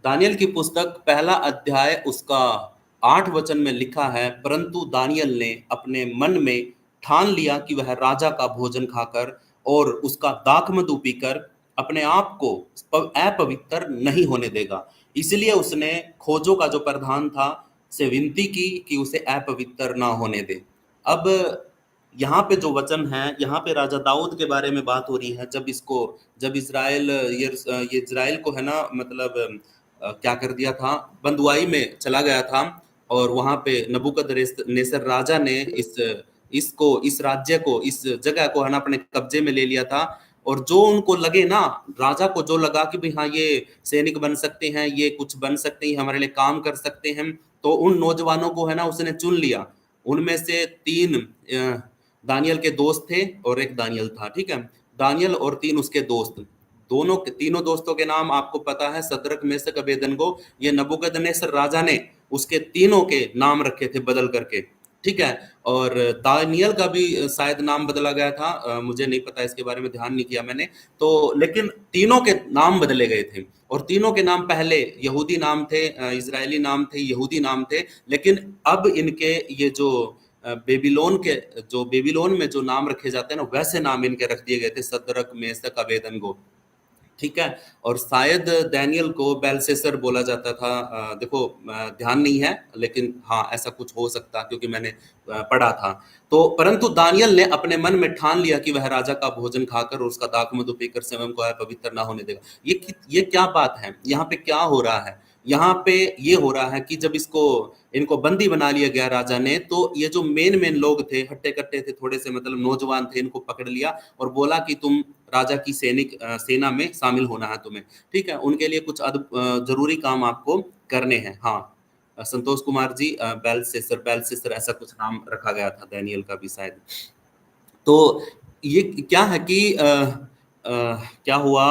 Daniel की पुस्तक पहला अध्याय उसका 8 वचन में लिखा है, परंतु दानियल ने अपने मन में ठान लिया कि वह राजा का भोजन खाकर और उसका दाखमधु पीकर अपने आप को अपवित्र नहीं होने देगा। इसलिए उसने खोजों का जो प्रधान था से विनती की कि उसे अपवित्र ना होने दे। अब यहाँ पे जो वचन है, यहाँ पे राजा दाऊद के बारे में बात हो रही है। जब इज़राइल ये इज़राइल को है ना, मतलब क्या कर दिया था, बंदुआई में चला गया था और वहां पे नबूकदनेस्सर राजा ने इस राज्य को, इस जगह को है ना अपने कब्जे में ले लिया था। और जो उनको लगे ना, राजा को जो लगा कि भाई हाँ ये सैनिक बन सकते हैं, ये कुछ बन सकते हैं, हमारे लिए काम कर सकते हैं, तो उन नौजवानों को है ना उसने चुन लिया। उनमें से 3 दानियल के दोस्त थे और एक दानियल था, ठीक है। दानियल और 3 उसके दोस्त, तीनों दोस्तों के नाम आपको पता है, सदरक मेशक अबेदनगो। ये नबूकदनेस्सर राजा ने उसके तीनों के नाम रखे थे बदल करके, ठीक है। और दानियल का भी शायद नाम बदला गया था, मुझे नहीं पता, इसके बारे में ध्यान नहीं किया मैंने। तो लेकिन तीनों के नाम बदले गए थे और तीनों के नाम पहले यहूदी नाम थे, इजरायली नाम थे, यहूदी नाम थे। लेकिन अब इनके ये जो बेबीलोन में जो नाम रखे जाते हैं ना, वैसे नाम इनके रख दिए गए थे, सदरक मेशक अबेदनगो, ठीक है। और शायद दानियल को बेलशस्सर बोला जाता था, देखो ध्यान नहीं है, लेकिन हाँ ऐसा कुछ हो सकता, क्योंकि मैंने पढ़ा था। तो परंतु दानियल ने अपने मन में ठान लिया कि वह राजा का भोजन खाकर और उसका दाखमधु पीकर स्वयं को पवित्र ना होने देगा। ये क्या बात है, यहाँ पे क्या हो रहा है? यहाँ पे ये हो रहा है कि जब इनको बंदी बना लिया गया राजा ने, तो ये जो मेन लोग थे, हट्टे कट्टे थे, थोड़े से मतलब नौजवान थे, इनको पकड़ लिया और बोला कि तुम राजा की सेना में शामिल होना है तुम्हें, ठीक है। उनके लिए कुछ जरूरी काम आपको करने हैं। हाँ, संतोष कुमार जी, बेलशस्सर ऐसा कुछ नाम रखा गया था दानियल का भी शायद। तो ये क्या है कि क्या हुआ,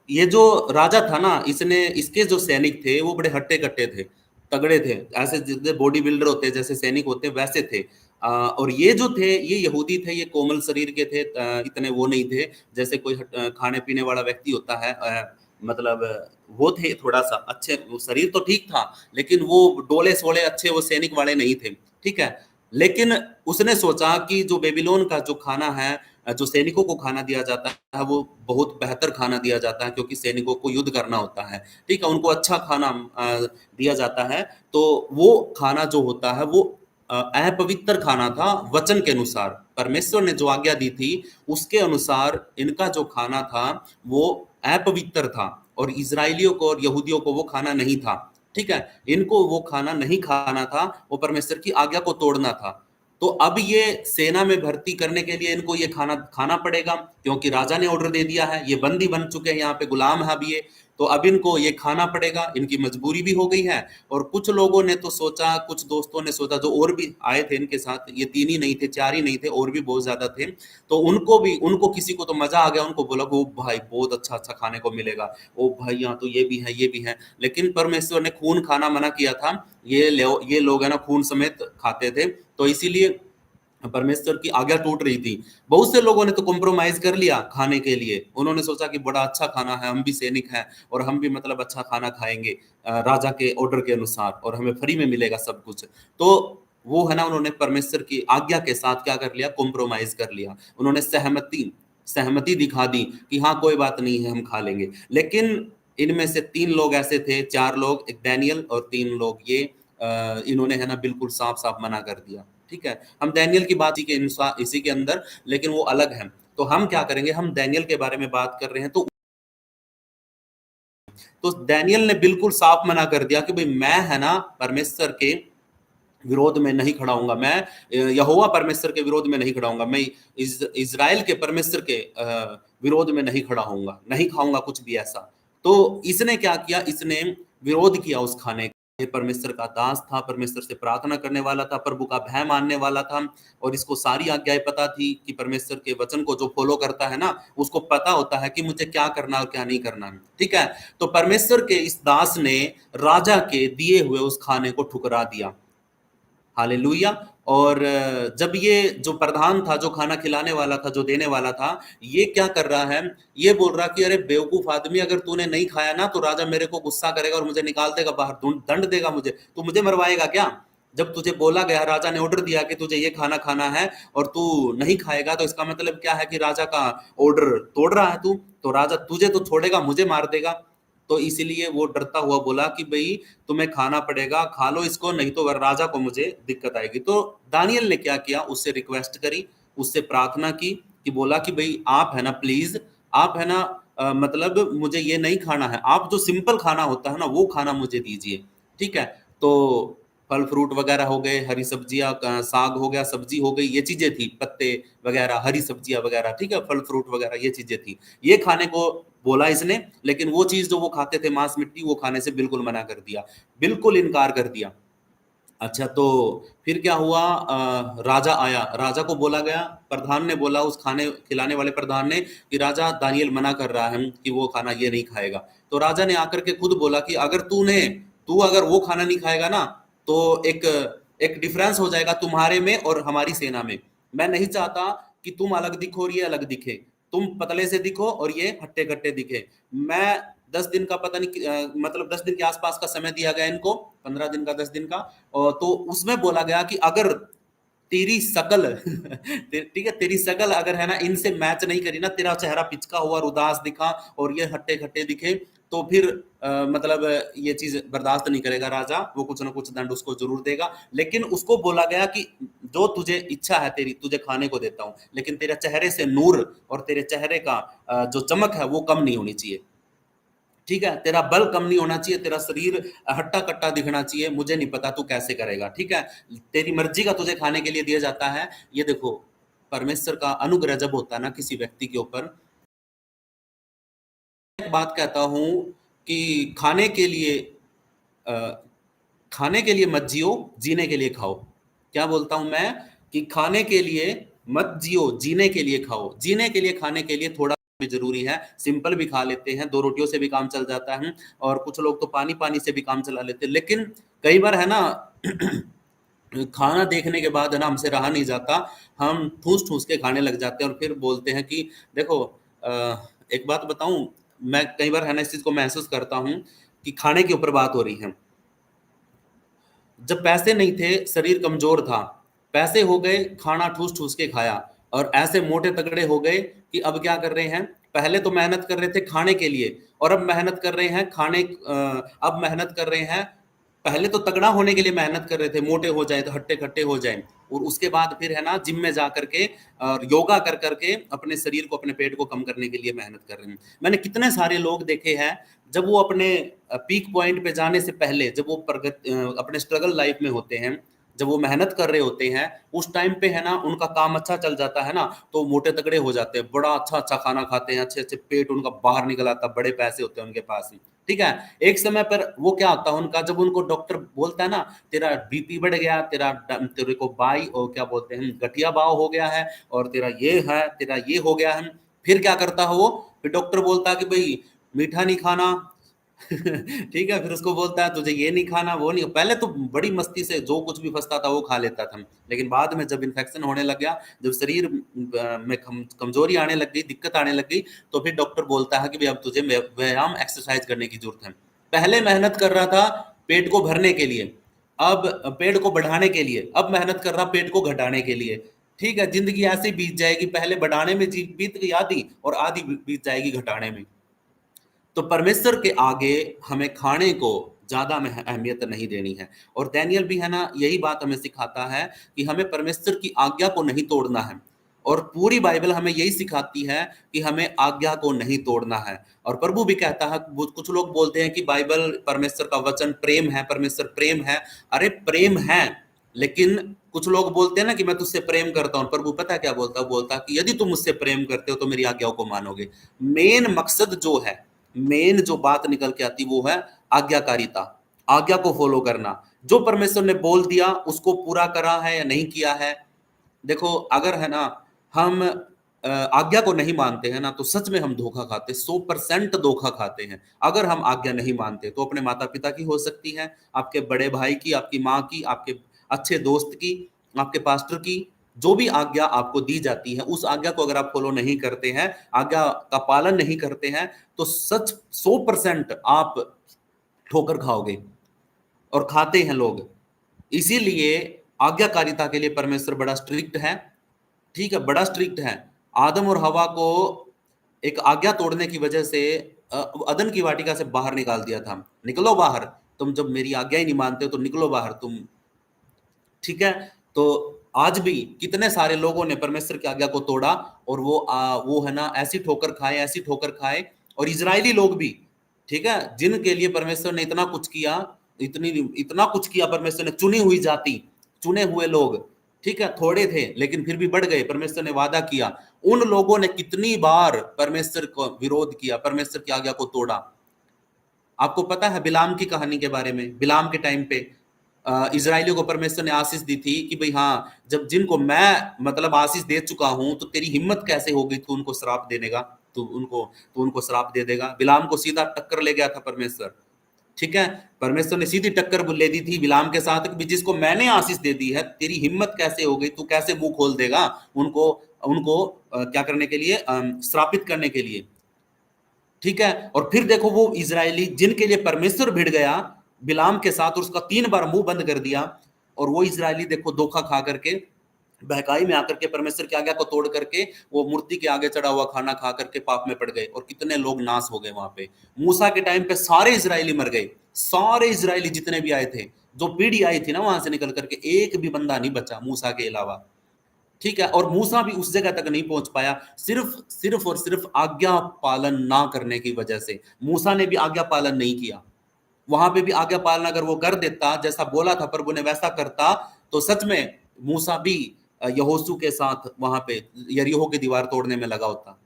ये जो राजा था ना, इसके जो सैनिक थे वो बड़े हट्टे कट्टे थे, तगड़े थे, ऐसे जैसे बॉडी बिल्डर होते हैं, जैसे सैनिक होते हैं वैसे थे। और ये जो थे ये यहूदी थे, ये कोमल शरीर के थे, इतने वो नहीं थे जैसे कोई खाने पीने वाला व्यक्ति होता है, मतलब वो थे थोड़ा सा अच्छे, वो शरीर तो ठीक था लेकिन वो डोले सोले अच्छे वो सैनिक वाले नहीं थे, ठीक है। लेकिन उसने सोचा कि जो बेबीलोन का जो खाना है, जो सैनिकों को खाना दिया जाता है, वो बहुत बेहतर खाना दिया जाता है, क्योंकि सैनिकों को युद्ध करना होता है, ठीक है। उनको अच्छा खाना दिया जाता है। तो वो खाना जो होता है वो अपवित्र खाना था, वचन के अनुसार परमेश्वर ने जो आज्ञा दी थी उसके अनुसार इनका जो खाना था वो अपवित्र था, और इजराइलियों को और यहूदियों को वो खाना नहीं था, ठीक है। इनको वो खाना नहीं खाना था, वो परमेश्वर की आज्ञा को तोड़ना था। तो अब ये सेना में भर्ती करने के लिए इनको ये खाना खाना पड़ेगा, क्योंकि राजा ने ऑर्डर दे दिया है, ये बंदी बन चुके हैं, यहाँ पे गुलाम है अब ये। तो अब इनको ये खाना पड़ेगा, इनकी मजबूरी भी हो गई है। और कुछ लोगों ने तो सोचा, कुछ दोस्तों ने सोचा, जो और भी आए थे इनके साथ, ये 3 ही नहीं थे, 4 ही नहीं थे, और भी बहुत ज्यादा थे। तो उनको किसी को तो मजा आ गया, उनको बोला ओ भाई बहुत अच्छा अच्छा खाने को मिलेगा, ओ भाई यहाँ तो ये भी है ये भी है। लेकिन परमेश्वर ने खून खाना मना किया था, ये लोग है ना खून समेत खाते थे, तो इसीलिए परमेश्वर की आज्ञा टूट रही थी। बहुत से लोगों ने तो कॉम्प्रोमाइज कर लिया खाने के लिए, उन्होंने सोचा कि बड़ा अच्छा खाना है, हम भी सैनिक हैं और हम भी मतलब अच्छा खाना खाएंगे राजा के ऑर्डर के अनुसार, और हमें फ्री में मिलेगा सब कुछ। तो वो है ना, उन्होंने परमेश्वर की आज्ञा के साथ क्या कर लिया, कॉम्प्रोमाइज कर लिया। उन्होंने सहमति दिखा दी कि हाँ कोई बात नहीं है, हम खा लेंगे। लेकिन इनमें से 3 लोग ऐसे थे, 4 लोग, एक डैनियल और 3 लोग ये, इन्होंने है ना बिल्कुल साफ साफ मना कर दिया, ठीक है। हम डैनियल की बात इसी के अंदर, लेकिन वो अलग है। तो हम क्या करेंगे, हम डैनियल के बारे में बात कर रहे हैं। तो डैनियल ने बिल्कुल साफ मना कर दिया कि भाई मैं है ना परमेश्वर के विरोध में नहीं खड़ा हूंगा, मैं यहोवा परमेश्वर के विरोध में नहीं खड़ा हूंगा, मैं इज़राइल के परमेश्वर के विरोध में नहीं खड़ा होऊंगा, नहीं खाऊंगा कुछ भी ऐसा। तो इसने क्या किया, इसने विरोध किया उस खाने का। ये परमेश्वर का दास था, परमेश्वर से प्रार्थना करने वाला था, प्रभु का भय मानने वाला था, और इसको सारी आज्ञाएं पता थी कि परमेश्वर के वचन को जो फॉलो करता है ना, उसको पता होता है कि मुझे क्या करना और क्या नहीं करना, ठीक है। तो परमेश्वर के इस दास ने राजा के दिए हुए उस खाने को ठुकरा दिया, हालेलुया। और जब ये जो प्रधान था, जो खाना खिलाने वाला था, जो देने वाला था, ये क्या कर रहा है, ये बोल रहा कि अरे बेवकूफ आदमी, अगर तूने नहीं खाया ना तो राजा मेरे को गुस्सा करेगा और मुझे निकाल देगा बाहर, दंड देगा मुझे, तू मुझे मरवाएगा क्या? जब तुझे बोला गया, राजा ने ऑर्डर दिया कि तुझे ये खाना खाना है और तू नहीं खाएगा, तो इसका मतलब क्या है कि राजा का ऑर्डर तोड़ रहा है तू, तो राजा तुझे तो छोड़ेगा, मुझे मार देगा। तो इसीलिए वो डरता हुआ बोला कि भाई तुम्हें खाना पड़ेगा, खा लो इसको, नहीं तो राजा को मुझे दिक्कत आएगी। तो दानियल ने क्या किया, उससे रिक्वेस्ट करी, उससे प्रार्थना की, कि बोला कि भाई आप है ना प्लीज, आप है ना मतलब मुझे ये नहीं खाना है, आप जो सिंपल खाना होता है ना वो खाना मुझे दीजिए, ठीक है। तो फल फ्रूट वगैरह हो गए, हरी सब्जियां, साग हो गया, सब्जी हो गई, ये चीजें थी, पत्ते वगैरह, हरी सब्जियां वगैरह, ठीक है, फल फ्रूट वगैरह, ये चीजें थी, ये खाने को बोला इसने। लेकिन वो चीज जो वो खाते थे, मांस मिट्टी, वो खाने से बिल्कुल मना कर दिया, बिल्कुल इनकार कर दिया। अच्छा, तो फिर क्या हुआ, राजा आया, राजा को बोला गया, प्रधान ने बोला, उस खाने खिलाने वाले प्रधान ने, कि राजा दानियल मना कर रहा है कि वो खाना ये नहीं खाएगा। तो राजा ने आकर के खुद बोला कि अगर तू अगर वो खाना नहीं खाएगा ना, तो एक एक डिफरेंस हो जाएगा तुम्हारे में और हमारी सेना में। मैं नहीं चाहता कि तुम अलग दिखो और ये अलग दिखे, तुम पतले से दिखो और ये हट्टे कट्टे दिखे। मैं 10 दिन का पता नहीं मतलब 10 दिन के आसपास का समय दिया गया इनको, 15 दिन का, 10 दिन का। और तो उसमें बोला गया कि अगर तेरी शकल ठीक है, तेरी शकल अगर है ना इनसे मैच नहीं करी ना, तेरा चेहरा पिचका हुआ और उदास दिखा और ये हट्टे खट्टे दिखे, तो फिर मतलब ये चीज बर्दाश्त नहीं करेगा राजा, वो कुछ ना कुछ दंड उसको जरूर देगा। लेकिन उसको बोला गया कि जो तुझे इच्छा है तेरी, तुझे खाने को देता हूं, लेकिन तेरे चेहरे से नूर और तेरे चेहरे का जो चमक है वो कम नहीं होनी चाहिए, ठीक है, तेरा बल कम नहीं होना चाहिए, तेरा शरीर हट्टा कट्टा दिखना चाहिए, मुझे नहीं पता तू कैसे करेगा, ठीक है, तेरी मर्जी का तुझे खाने के लिए दिया जाता है। ये देखो, परमेश्वर का अनुग्रह जब होता है ना किसी व्यक्ति के ऊपर, एक बात कहता हूं कि खाने के लिए अ, खाने के लिए मत जियो, जीने के लिए खाओ। क्या बोलता हूं मैं, कि खाने के लिए मत जियो, जीने के लिए खाओ। जीने के लिए, खाने के लिए थोड़ा भी जरूरी है, सिंपल भी खा लेते हैं, 2 रोटियों से भी काम चल जाता है, और कुछ लोग तो पानी पानी से भी काम चला लेते हैं। लेकिन कई बार है ना खाना देखने के बाद है ना हमसे रहा नहीं जाता, हम ठूस ठूस के खाने लग जाते हैं और फिर बोलते हैं कि देखो, एक बात बताऊं, मैं कई बार है ना इस चीज को महसूस करता हूं कि खाने के ऊपर बात हो रही है। जब पैसे नहीं थे, शरीर कमजोर था, पैसे हो गए, खाना ठूस ठूस के खाया, और ऐसे मोटे तगड़े हो गए कि अब क्या कर रहे हैं, पहले तो मेहनत कर रहे थे खाने के लिए, और अब मेहनत कर रहे हैं अब मेहनत कर रहे हैं, पहले तो तगड़ा होने के लिए मेहनत कर रहे थे, मोटे हो जाए तो हट्टे खट्टे हो जाए, और उसके बाद फिर है ना जिम में जा करके और योगा कर करके अपने शरीर को, अपने पेट को कम करने के लिए मेहनत कर रहे हैं। मैंने कितने सारे लोग देखे हैं, जब वो अपने पीक पॉइंट पे जाने से पहले, जब वो अपने स्ट्रगल लाइफ में होते हैं, जब वो मेहनत कर रहे होते हैं, उस टाइम पे है ना उनका काम अच्छा चल जाता है ना, तो मोटे तगड़े हो जाते हैं, बड़ा अच्छा अच्छा खाना खाते हैं, अच्छे अच्छे पेट उनका बाहर निकल आता, बड़े पैसे होते हैं उनके पास, ठीक है। एक समय पर वो क्या होता है उनका, जब उनको डॉक्टर बोलता है ना तेरा बीपी बढ़ गया, तेरे को बाई और क्या बोलते हैं गठिया बाव हो गया है, और तेरा ये है, तेरा ये हो गया है, फिर क्या करता है वो, फिर डॉक्टर बोलता है कि भाई मीठा नहीं खाना ठीक है, फिर उसको बोलता है तुझे ये नहीं खाना, वो नहीं, पहले तो बड़ी मस्ती से जो कुछ भी फंसता था वो खा लेता था, लेकिन बाद में जब इन्फेक्शन होने लग गया, जब शरीर में कमजोरी आने लग गई, दिक्कत आने लग गई, तो फिर डॉक्टर बोलता है कि भाई अब तुझे व्यायाम एक्सरसाइज करने की जरूरत है। पहले मेहनत कर रहा था पेट को भरने के लिए, अब पेट को बढ़ाने के लिए, अब मेहनत कर रहा पेट को घटाने के लिए, ठीक है। जिंदगी ऐसे बीत जाएगी, पहले बढ़ाने में बीत गई आधी, और आधी बीत जाएगी घटाने में। तो परमेश्वर के आगे हमें खाने को ज्यादा में अहमियत नहीं देनी है, और डैनियल भी है ना यही बात हमें सिखाता है कि हमें परमेश्वर की आज्ञा को नहीं तोड़ना है, और पूरी बाइबल हमें यही सिखाती है कि हमें आज्ञा को नहीं तोड़ना है। और प्रभु भी कहता है, कुछ लोग बोलते हैं कि बाइबल परमेश्वर का वचन प्रेम है, परमेश्वर प्रेम है, अरे प्रेम है, लेकिन कुछ लोग बोलते हैं ना कि मैं तुझसे प्रेम करता हूं, प्रभु पता है क्या बोलता है, बोलता है कि यदि तुम मुझसे प्रेम करते हो तो मेरी आज्ञाओं को मानोगे। मेन मकसद जो है, मेन जो बात निकल के आती वो है आज्ञाकारिता, आज्ञा को फॉलो करना, जो परमेश्वर ने बोल दिया उसको पूरा करा है या नहीं किया है। देखो, अगर है ना हम आज्ञा को नहीं मानते हैं ना, तो सच में हम धोखा खाते, 100% धोखा खाते हैं। अगर हम आज्ञा नहीं मानते तो अपने माता पिता की हो सकती है, आपके बड़े भाई की, आपकी माँ की, आपके अच्छे दोस्त की, आपके पास्टर की जो भी आज्ञा आपको दी जाती है, उस आज्ञा को अगर आप फॉलो नहीं करते हैं, आज्ञा का पालन नहीं करते हैं, तो सच 100% आप ठोकर खाओगे और खाते हैं लोग। इसीलिए आज्ञाकारिता के लिए परमेश्वर बड़ा स्ट्रिक्ट है। ठीक है, बड़ा स्ट्रिक्ट है। आदम और हवा को एक आज्ञा तोड़ने की वजह से अदन की वाटिका से बाहर निकाल दिया था। निकलो बाहर, तुम जब मेरी आज्ञा ही नहीं मानते हो तो निकलो बाहर तुम। ठीक है, तो आज भी कितने सारे लोगों ने परमेश्वर की आज्ञा को तोड़ा और वो है ना ऐसी ठोकर खाए, ऐसी ठोकर खाए। और इजरायली लोग भी, ठीक है, जिनके लिए परमेश्वर ने इतना कुछ किया, इतनी इतना कुछ किया परमेश्वर ने, चुनी हुई जाति, चुने हुए लोग, ठीक है, थोड़े थे लेकिन फिर भी बढ़ गए। परमेश्वर ने वादा किया, उन लोगों ने कितनी बार परमेश्वर को विरोध किया, परमेश्वर की आज्ञा को तोड़ा। आपको पता है बिलाम की कहानी के बारे में? बिलाम के टाइम पे इजराइलियों को परमेश्वर ने आशीष दी थी कि भाई हाँ, जब जिनको मैं मतलब आशीष दे चुका हूं तो तेरी हिम्मत कैसे हो गई तू उनको श्राप देने का, तू उनको श्राप दे देगा। बिलाम को सीधा टक्कर ले गया था परमेश्वर। ठीक है, परमेश्वर ने सीधी टक्कर ले दी थी बिलाम के साथ कि जिसको मैंने आशीष दे दी है, तेरी हिम्मत कैसे हो गई, तू कैसे मुंह खोल देगा उनको उनको क्या करने के लिए, श्रापित करने के लिए। ठीक है, और फिर देखो वो इजरायली जिनके लिए परमेश्वर भिड़ गया बिलाम के साथ और उसका 3 बार मुंह बंद कर दिया, और वो इजरायली देखो धोखा खा करके, बहकाई में आकर के परमेश्वर की आज्ञा को तोड़ करके वो मूर्ति के आगे चढ़ा हुआ खाना खा करके पाप में पड़ गए और कितने लोग नाश हो गए वहां पे। मूसा के टाइम पे सारे इजरायली मर गए, सारे इजरायली जितने भी आए थे, जो पीढ़ी आई थी ना वहां से निकल करके, एक भी बंदा नहीं बचा मूसा के अलावा। ठीक है, और मूसा भी उस जगह तक नहीं पहुंच पाया, सिर्फ सिर्फ और सिर्फ आज्ञा पालन ना करने की वजह से। मूसा ने भी आज्ञा पालन नहीं किया। वहां पे भी आज्ञा पालन अगर वो कर देता, जैसा बोला था प्रभु ने वैसा करता, तो सच में मूसा भी यहोशू के साथ वहां पे यरीहो की दीवार तोड़ने में लगा होता।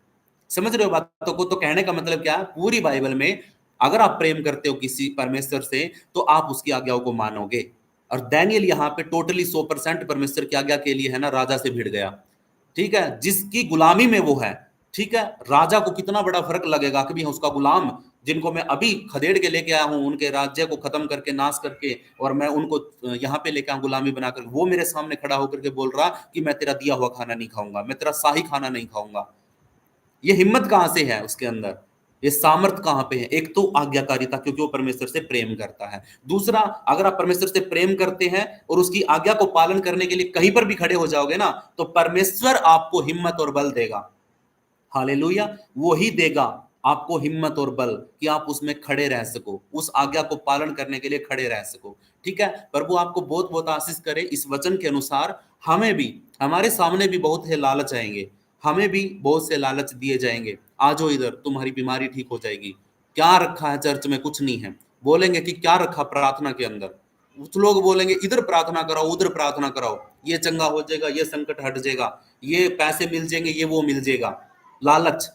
समझ रहे हो बातों को? तो कहने का मतलब क्या है, पूरी बाइबल में अगर आप प्रेम करते हो किसी परमेश्वर से तो आप उसकी आज्ञाओं को मानोगे। और दानियल यहाँ पे टोटली 100% परमेश्वर की आज्ञा के लिए है ना राजा से भिड़ गया। ठीक है, जिसकी गुलामी में वो है। ठीक है, राजा को कितना बड़ा फर्क लगेगा कि भी उसका गुलाम, जिनको मैं अभी खदेड़ के लेके आया हूं, उनके राज्य को खत्म करके नाश करके, और मैं उनको यहाँ पे लेके आऊं गुलामी बनाकर, वो मेरे सामने खड़ा होकर के बोल रहा कि मैं तेरा दिया हुआ खाना नहीं खाऊंगा, मैं तेरा शाही खाना नहीं खाऊंगा। ये हिम्मत कहां से है उसके अंदर? ये सामर्थ कहां पे है? एक तो आज्ञाकारिता, क्योंकि वो परमेश्वर से प्रेम करता है। दूसरा, अगर आप परमेश्वर से प्रेम करते हैं और उसकी आज्ञा को पालन करने के लिए कहीं पर भी खड़े हो जाओगे ना, तो परमेश्वर आपको हिम्मत और बल देगा। हालेलुया, वो ही देगा आपको हिम्मत और बल कि आप उसमें खड़े रह सको, उस आज्ञा को पालन करने के लिए खड़े रह सको। ठीक है, प्रभु आपको बहुत बहुत आशीष करे। इस वचन के अनुसार हमें भी, हमारे सामने भी बहुत है लालच आएंगे, हमें भी बहुत से लालच दिए जाएंगे। आ जाओ इधर, तुम्हारी बीमारी ठीक हो जाएगी। क्या रखा है चर्च में? कुछ नहीं है। बोलेंगे कि क्या रखा प्रार्थना के अंदर? कुछ लोग बोलेंगे इधर प्रार्थना कराओ, उधर प्रार्थना कराओ, ये चंगा हो जाएगा, ये संकट हट जाएगा, ये पैसे मिल जाएंगे, ये वो मिल जाएगा। लालच,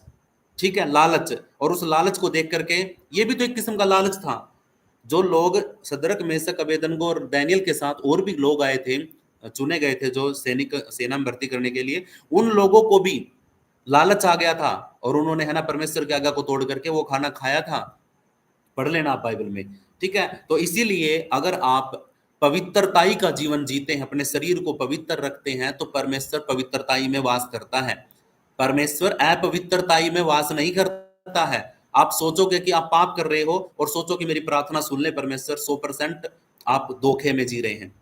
ठीक है, लालच। और उस लालच को देख करके, ये भी तो एक किस्म का लालच था। जो लोग सदरक मेसक अबेदनगो और दानियल के साथ और भी लोग आए थे, चुने गए थे जो सेना में भर्ती करने के लिए, उन लोगों को भी लालच आ गया था और उन्होंने है ना परमेश्वर की आज्ञा को तोड़ करके वो खाना खाया था। पढ़ लेना आप बाइबल में। ठीक है, तो इसीलिए अगर आप पवित्रताई का जीवन जीते हैं, अपने शरीर को पवित्र रखते हैं, तो परमेश्वर पवित्रताई में वास करता है। परमेश्वर अपवित्रताई में वास नहीं करता है। आप सोचोगे कि आप पाप कर रहे हो और सोचो कि मेरी प्रार्थना सुन ले परमेश्वर, 100% आप धोखे में जी रहे हैं।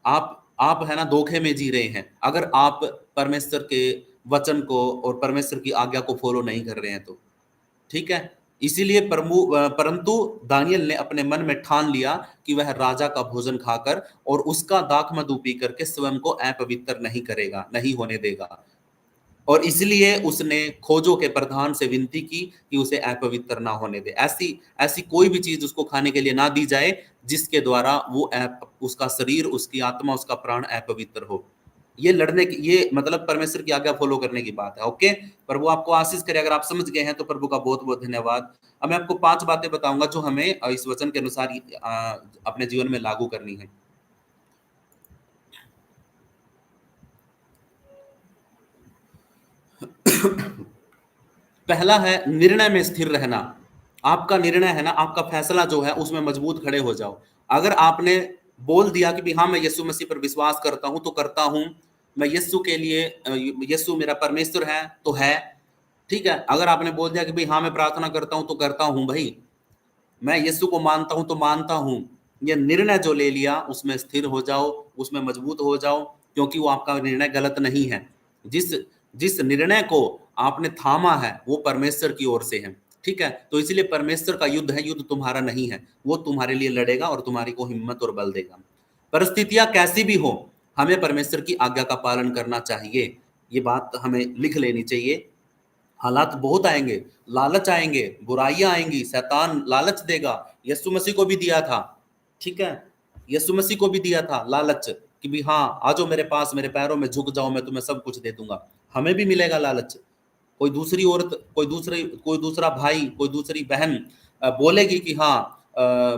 आप है ना धोखे में जी रहे हैं अगर आप परमेश्वर के वचन को और परमेश्वर की आज्ञा को फॉलो नहीं कर रहे हैं तो। ठीक है, इसीलिए परंतु दानियल ने अपने मन में ठान लिया कि वह राजा का भोजन खाकर और उसका दाख मधु पी करके स्वयं को अपवित्र नहीं करेगा, नहीं होने देगा। और इसलिए उसने खोजों के प्रधान से विनती की कि उसे अपवित्र ना होने दे। ऐसी ऐसी कोई भी चीज उसको खाने के लिए ना दी जाए जिसके द्वारा वो उसका शरीर, उसकी आत्मा, उसका प्राण अपवित्र हो। ये लड़ने की, ये मतलब परमेश्वर की आज्ञा फॉलो करने की बात है। ओके, प्रभु आपको आशीष करे। अगर आप समझ गए हैं तो प्रभु का बहुत बहुत धन्यवाद। अब मैं आपको 5 बातें बताऊंगा जो हमें इस वचन के अनुसार अपने जीवन में लागू करनी है। पहला है निर्णय में स्थिर रहना। आपका निर्णय है ना, आपका फैसला जो है उसमें मजबूत खड़े हो जाओ। अगर आपने बोल दिया कि भी हाँ मैं यीशु मसीह पर विश्वास करता हूं तो करता हूं, मैं यीशु के लिए यीशु मेरा परमेश्वर है तो है। ठीक है, अगर आपने बोल दिया कि भाई हाँ मैं प्रार्थना करता हूं तो करता हूं भाई, मैं यीशु को मानता हूं तो मानता हूं, ये निर्णय जो ले लिया उसमें स्थिर हो जाओ, उसमें मजबूत हो जाओ, क्योंकि वो आपका निर्णय गलत नहीं है। जिस जिस निर्णय को आपने थामा है वो परमेश्वर की ओर से है। ठीक है, तो इसलिए परमेश्वर का युद्ध है, युद्ध तुम्हारा नहीं है, वो तुम्हारे लिए लड़ेगा और तुम्हारी को हिम्मत और बल देगा। परिस्थितियां कैसी भी हो, हमें परमेश्वर की आज्ञा का पालन करना चाहिए, ये बात हमें लिख लेनी चाहिए। हालात बहुत आएंगे, लालच आएंगे, बुराइयां आएंगी, शैतान लालच देगा, यीशु मसीह को भी दिया था। ठीक है, यीशु मसीह को भी दिया था लालच कि भी हाँ आ जाओ मेरे पास, मेरे पैरों में झुक जाओ, मैं तुम्हें सब कुछ दे दूंगा। हमें भी मिलेगा लालच। कोई दूसरी औरत, कोई दूसरा भाई, कोई दूसरी बहन बोलेगी कि हाँ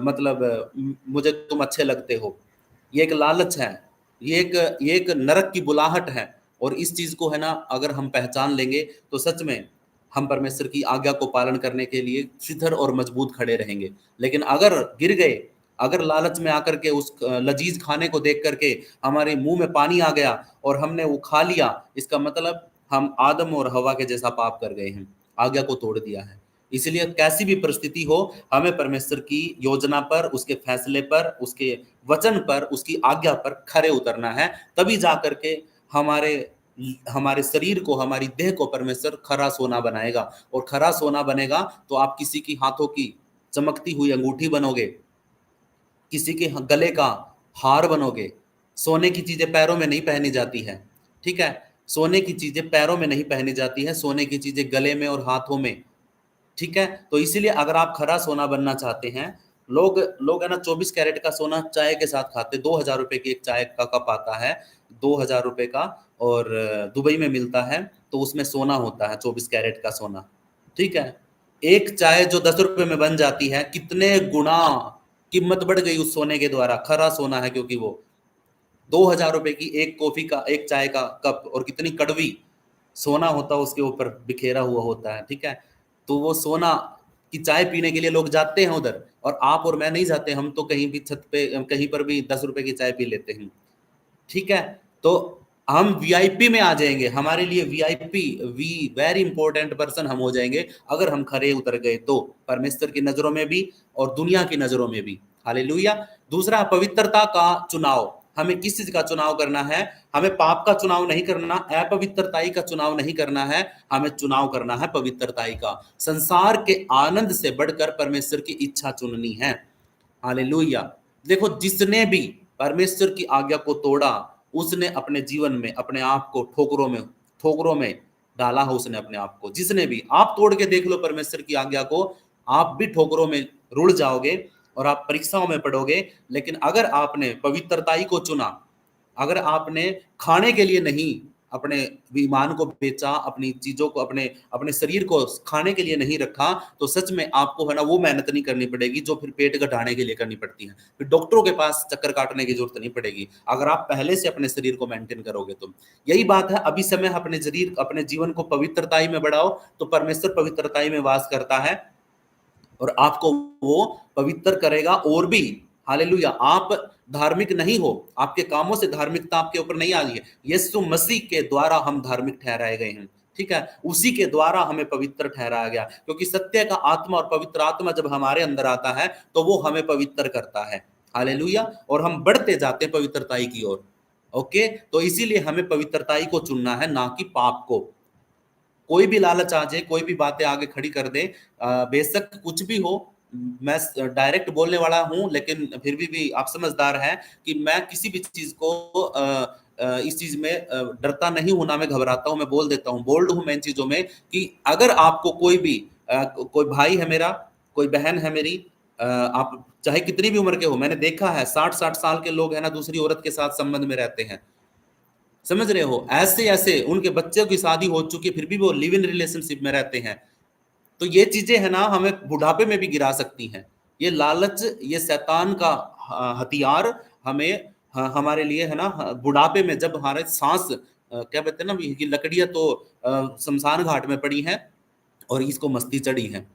मतलब मुझे तुम अच्छे लगते हो। ये एक लालच है, ये एक नरक की बुलाहट है। और इस चीज को है ना अगर हम पहचान लेंगे तो सच में हम परमेश्वर की आज्ञा को पालन करने के लिए शिथिर और मजबूत खड़े रहेंगे। लेकिन अगर गिर गए, अगर लालच में आकर के उस लजीज खाने को देख करके हमारे मुंह में पानी आ गया और हमने वो खा लिया, इसका मतलब हम आदम और हवा के जैसा पाप कर गए हैं, आज्ञा को तोड़ दिया है। इसलिए कैसी भी परिस्थिति हो, हमें परमेश्वर की योजना पर, उसके फैसले पर, उसके वचन पर, उसकी आज्ञा पर खरे उतरना है। तभी जाकर के हमारे हमारे शरीर को, हमारी देह को परमेश्वर खरा सोना बनाएगा। और खरा सोना बनेगा तो आप किसी की हाथों की चमकती हुई अंगूठी बनोगे, किसी के गले का हार बनोगे। सोने की चीजें पैरों में नहीं पहनी जाती है। ठीक है, सोने की चीजें पैरों में नहीं पहनी जाती है, सोने की चीजें गले में और हाथों में। ठीक है, तो इसीलिए अगर आप खरा सोना बनना चाहते हैं, लोग लोग है ना 24 कैरेट का सोना चाय के साथ खाते, 2,000 रुपए की एक चाय का कप आता है, 2,000 रुपए का। और दुबई में मिलता है, तो उसमें सोना होता है 24 कैरेट का सोना। ठीक है, एक चाय जो 10 रुपए में बन जाती है, कितने गुना कीमत बढ़ गई उस सोने के द्वारा, खरा सोना है क्योंकि वो 2,000 रुपए की एक कॉफी का, एक चाय का कप, और कितनी कड़वी सोना होता है उसके ऊपर बिखेरा हुआ होता है। ठीक है, तो वो सोना की चाय पीने के लिए लोग जाते हैं उधर, और आप और मैं नहीं जाते, हम तो कहीं भी छत पे कहीं पर भी 10 रुपए की चाय पी लेते हैं। ठीक है, तो हम वीआईपी में आ जाएंगे, हमारे लिए VIP, V very important person हम हो जाएंगे अगर हम खरे उतर गए तो, परमेश्वर की नजरों में भी और दुनिया की नजरों में भी। हालेलुया। दूसरा, पवित्रता का चुनाव। हमें किस चीज का चुनाव करना है? हमें पाप का चुनाव नहीं करना, अपवित्रताई का चुनाव नहीं करना है, हमें चुनाव करना है पवित्रताई का। संसार के आनंद से बढ़कर परमेश्वर की इच्छा चुननी है। हालेलुया। देखो, जिसने भी परमेश्वर की आज्ञा को तोड़ा, उसने अपने जीवन में अपने आप को ठोकरों में डाला है। उसने अपने आप को, जिसने भी, आप तोड़ के देख लो परमेश्वर की आज्ञा को, आप भी ठोकरों में रुड़ जाओगे और आप परीक्षाओं में पड़ोगे। लेकिन अगर आपने पवित्रताई को चुना, अगर आपने खाने के लिए नहीं अपने ईमान को बेचा, अपनी चीजों को, अपने अपने शरीर को खाने के लिए नहीं रखा, तो सच में आपको है ना वो मेहनत नहीं करनी पड़ेगी जो फिर पेट घटाने के लिए करनी पड़ती है। फिर डॉक्टरों के पास चक्कर काटने की जरूरत नहीं पड़ेगी अगर आप पहले से अपने शरीर को मेंटेन करोगे तो। यही बात है, अभी समय अपने शरीर, अपने जीवन को पवित्रताई में बढ़ाओ, तो परमेश्वर पवित्रताई में वास करता है और आपको वो पवित्र करेगा और भी। हालेलुया। आप धार्मिक नहीं हो, आपके कामों से धार्मिकता आपके ऊपर नहीं आ रही है, यीशु मसीह के द्वारा हम धार्मिक ठहराए गए हैं। ठीक है, उसी के द्वारा हमें पवित्र ठहराया गया, क्योंकि सत्य का आत्मा और पवित्र आत्मा जब हमारे अंदर आता है तो वो हमें पवित्र करता है। हालेलुया। और हम बढ़ते जाते हैं पवित्रताई की ओर। ओके, तो इसीलिए हमें पवित्रताई को चुनना है, ना कि पाप को। कोई भी लालच आ जाए, कोई भी बातें आगे खड़ी कर दे, बेशक कुछ भी हो, मैं डायरेक्ट बोलने वाला हूं, लेकिन फिर भी आप समझदार हैं कि मैं किसी भी चीज को इस चीज में डरता नहीं हूं, ना मैं घबराता हूं, मैं बोल देता हूं, बोल्ड हूं मैं इन चीजों में कि अगर आपको कोई भी कोई भाई है मेरा, कोई बहन है मेरी, आप चाहे कितनी भी उम्र के हो, मैंने देखा है 60-60 साल के लोग है ना दूसरी औरत के साथ संबंध में रहते हैं। समझ रहे हो, ऐसे ऐसे उनके बच्चों की शादी हो चुकी है फिर भी वो लिव इन रिलेशनशिप में रहते हैं। तो ये चीजें है ना हमें बुढ़ापे में भी गिरा सकती हैं। ये लालच, ये शैतान का हथियार हमें हमारे लिए है ना बुढ़ापे में, जब हमारे सांस क्या कहते हैं ना कि लकड़ियां तो शमशान घाट में पड़ी हैं और इसको मस्ती चढ़ी है,